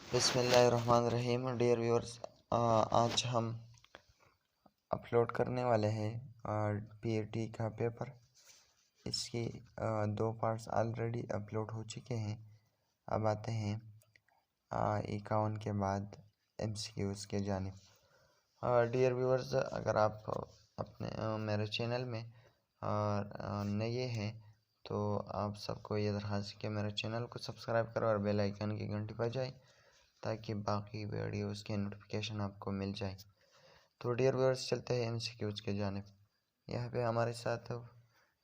बिस्मिल्लाहिर्रहमानिर्रहीम। Dear viewers, आज हम अपलोड करने वाले हैं पीएटी का पेपर। इसकी दो पार्ट्स ऑलरेडी अपलोड हो चुके हैं। अब आते हैं 51 के बाद एमसीक्यूज़ के जानिब। डियर व्यूअर्स, अगर आप अपने मेरे चैनल में नए हैं तो आप सबको ये दरख्वास्त कि मेरे चैनल को सब्सक्राइब करो और बेल आइकन की घंटी बजाएं ताकि बाकी वीडियोस के नोटिफिकेशन आपको मिल जाए। तो डियर व्यूअर्स, चलते हैं एमसीक्यूज़ के जानिब। यहाँ पे हमारे साथ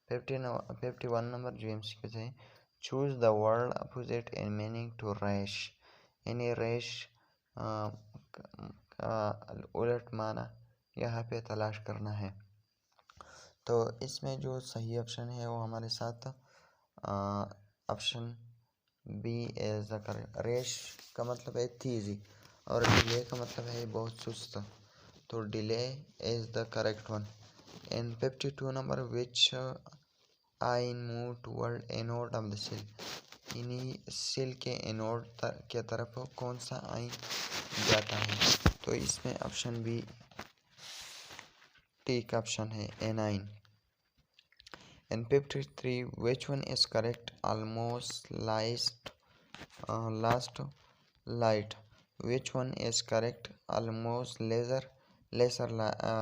51 नंबर जो एमसीक्यूज़ है, choose the word opposite in meaning to rash, यानी रैश का उलट माना यहाँ पे तलाश करना है। तो इसमें जो सही ऑप्शन है वो हमारे साथ option B is the correct. Rash का मतलब है तेजी और डिले का मतलब है बहुत सुस्त। तो delay is the correct one. In 52 number which I move toward anode of the cell, यानी सेल के एनोड के तरफ कौन सा आइन जाता है। तो इसमें ऑप्शन बी ठीक ऑप्शन है anion. In 53, which one is correct? Almost last light. Which one is correct? Almost lesser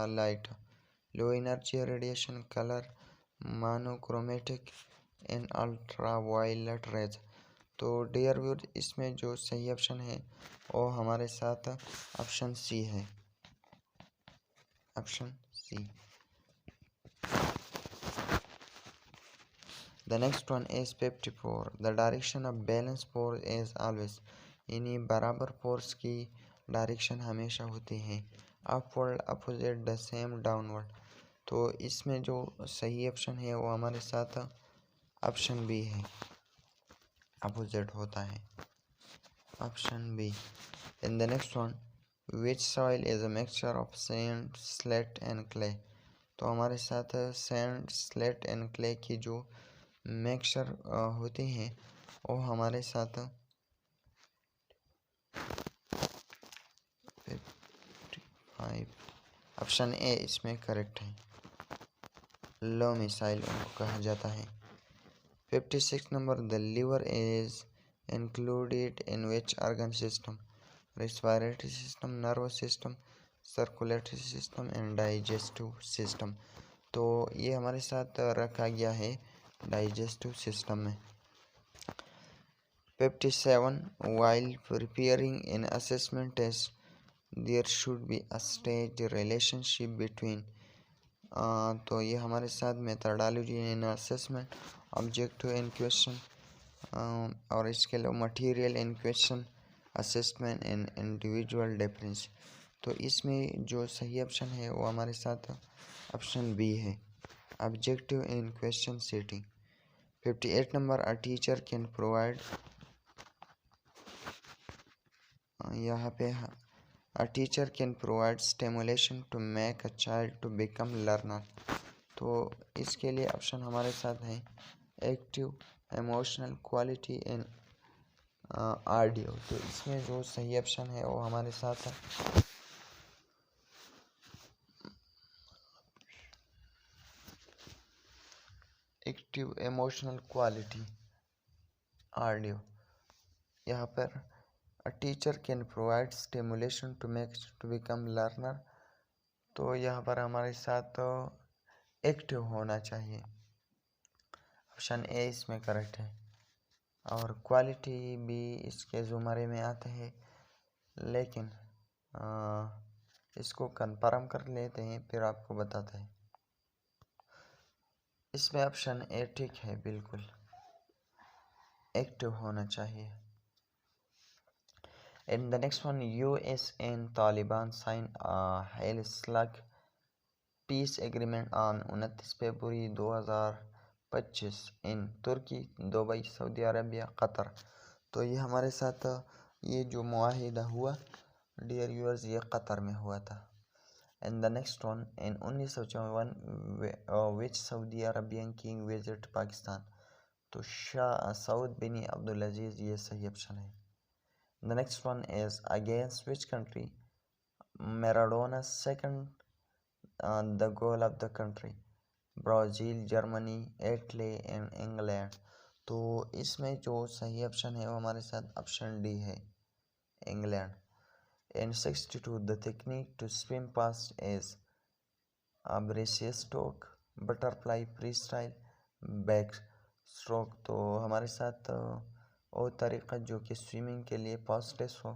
light. Low energy radiation, color, monochromatic, in ultraviolet rays. तो डियर व्यूअर, इसमें जो सही ऑप्शन है वो हमारे साथ ऑप्शन सी है, option C. The next one is 54. The direction of balance force is always, यानी बराबर फोर्स की डायरेक्शन हमेशा होती है upward, opposite, the same, downward. तो इसमें जो सही ऑप्शन है वो हमारे साथ ऑप्शन बी है, अपोजिट होता है, option B. In the next one, which soil is a mixture of sand, slate and clay. तो हमारे साथ सैंड, स्लेट एंड क्ले की जो मिक्सचर होते हैं वो हमारे साथ 55 ऑप्शन ए इसमें करेक्ट है, लो मिसाइल उनको कहा जाता है। 56 number, the liver is included in which organ system? Respiratory system, nervous system, circulatory system and digestive system. तो ये हमारे साथ रखा गया है डाइजेस्टिव सिस्टम में। 57, while preparing an assessment test, there should be a stage relationship between तो ये हमारे साथ methodology in assessment, objective in question और इसके अलावा material in question, assessment in individual difference. तो इसमें जो सही ऑप्शन है वो हमारे साथ ऑप्शन बी है, objective in question setting. 58 number, a teacher can provide, यहाँ पे a teacher can provide stimulation to make a child to become learner. तो इसके लिए ऑप्शन हमारे साथ है active, emotional, quality in audio. तो इसमें जो सही ऑप्शन है वो हमारे साथ है एक्टिव, इमोशनल, क्वालिटी, ऑडियो। यहाँ पर A teacher can provide stimulation to make to become learner। तो यहाँ पर हमारे साथ एक्टिव होना चाहिए, ऑप्शन ए इसमें करेक्ट है। और क्वालिटी भी इसके ज़ुमरे में आते हैं, लेकिन इसको कंफर्म कर लेते हैं फिर आपको बताते हैं। इसमें ऑप्शन ए ठीक है, बिल्कुल एक्टिव होना चाहिए। In the next one, US and Taliban sign a Helslug peace agreement on 29 February 2025 in Turkey, Dubai, Saudi Arabia, Qatar. तो ये हमारे साथ ये जो मुआहिदा हुआ डियर व्यूअर्स, ये कतर में हुआ था। इन the next one, in 1954 which Saudi Arabian king visit Pakistan? तो शाह सऊद बिन अब्दुल अजीज़ ये सही ऑप्शन है। The next one is against which country Maradona's second the goal of the country, Brazil, Germany, Italy and England. तो इसमें जो सही ऑप्शन है वो हमारे साथ ऑप्शन डी है, England. In 62, the technique to swim past is breaststroke, butterfly, freestyle, backstroke। तो हमारे साथ वो तरीका जो कि स्विमिंग के लिए फास्टेस्ट हो,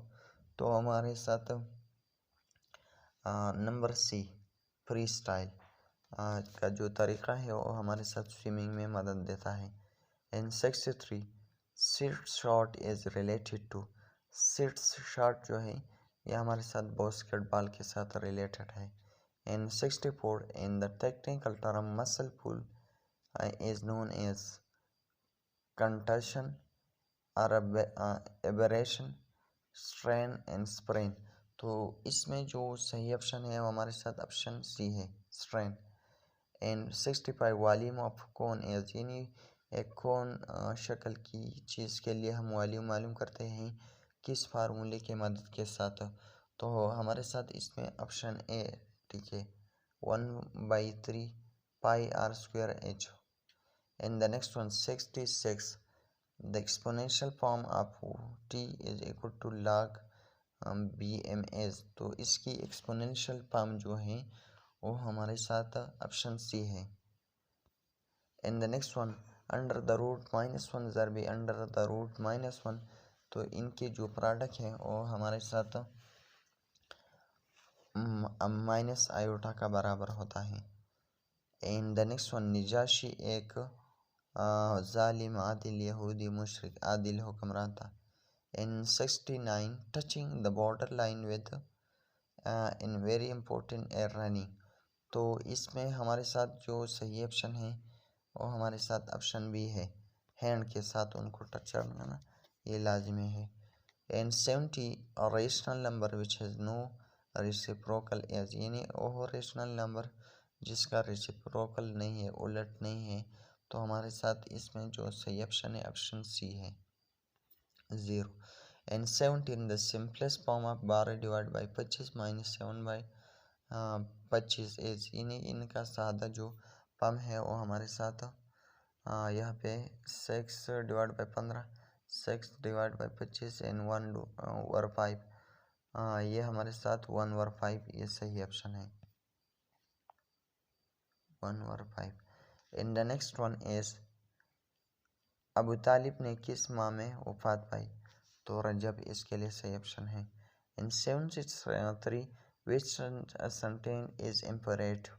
तो हमारे साथ नंबर सी फ्री स्टाइल का जो तरीका है वो हमारे साथ स्विमिंग में मदद देता है। In 63 sit shot is related to, sit shot जो है यह हमारे साथ बास्केटबॉल के साथ रिलेटेड है। In 64 in the technical term muscle pull is known as contusion और एबरेशन, स्ट्रेन एंड स्प्रेन। तो इसमें जो सही ऑप्शन है वो हमारे साथ ऑप्शन सी है, strain. And 65 volume of cone as, यानी एक कोन शक्ल की चीज़ के लिए हम वॉल्यूम मालूम करते हैं किस फार्मूले के मदद के साथ, तो हमारे साथ इसमें ऑप्शन ए ठीक है, 1/3 pi r square h. And the next one 66 the exponential form of t is equal to log bms। तो इसकी एक्सपोनेंशियल फॉर्म जो है वो हमारे साथ ऑप्शन सी है। And the next one under the root -1 ज़रबी अंडर द रूट -1, तो इनके जो प्रोडक्ट है वो हमारे साथ माइनस आयोटा का बराबर होता है। एंड द नेक्स्ट वन निजाशी एक जालिम आदिल यहूदी मुशरिक आदिल हुक्मरान था। इन 69 touching the border line with in very important air running. तो इसमें हमारे साथ जो सही ऑप्शन है वो हमारे साथ ऑप्शन बी है, हैंड के साथ उनको टच करना ये लाजमी है। In 70 rational number which has no reciprocal as, यानी वो रेशनल नंबर जिसका रेसिप्रोकल नहीं है, उलट नहीं है, तो हमारे साथ इसमें जो सही ऑप्शन है ऑप्शन सी है, 0। And 17 the simplest form of 12 divide by 25 -7 by 25 as, यानी इनका सादा जो फॉर्म है वो हमारे साथ यहाँ पे 6 divide by 15, 6 divide by 25 and 1/5, ये हमारे साथ 1/5 ये सही ऑप्शन है, 1/5। In the next one is Abu Talib ने किस माह में वफ़ात पाई, तो रजब इसके लिए सही ऑप्शन है। In 73 which sentence is imperative,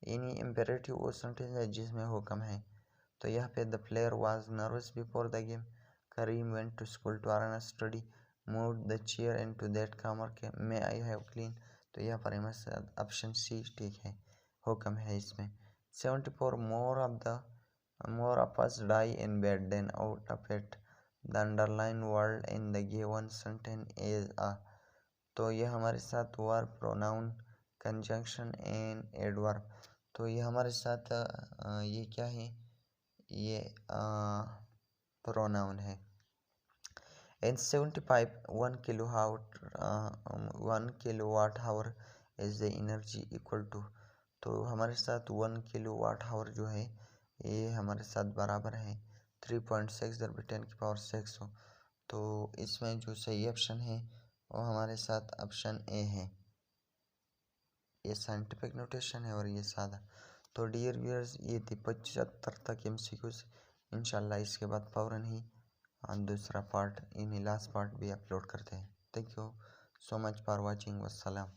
यानी इम्परेटिव वो सेंटेंस है जिसमें हुक्म है, तो यहाँ पे the player was nervous before the game, Karim went to school to earn study, move the chair into that कमर के मे आई हैव क्लीन, तो यहाँ पर हमारे ऑप्शन सी ठीक है, हुक्म है इसमें। 74 more of us die in bed than out of it, the underlined word in the given sentence is a, तो ये हमारे साथ verb, pronoun, conjunction and adverb, तो ये हमारे साथ ये क्या है, ये प्रोनाउन है। In 75 1 kilowatt hour is the energy equal to, तो हमारे साथ 1 किलोवाट आवर जो है ये हमारे साथ बराबर है 3.6 × 10⁻⁶, तो इसमें जो सही ऑप्शन है वो हमारे साथ ऑप्शन ए है, ये साइंटिफिक नोटेशन है और ये सादा। तो डियर व्यूअर्स ये थी 75 तक MCQs, इंशाल्लाह इसके बाद फ़ौरन ही दूसरा पार्ट यानी लास्ट पार्ट भी अपलोड करते हैं। Thank you so much for watching, वस्सलाम।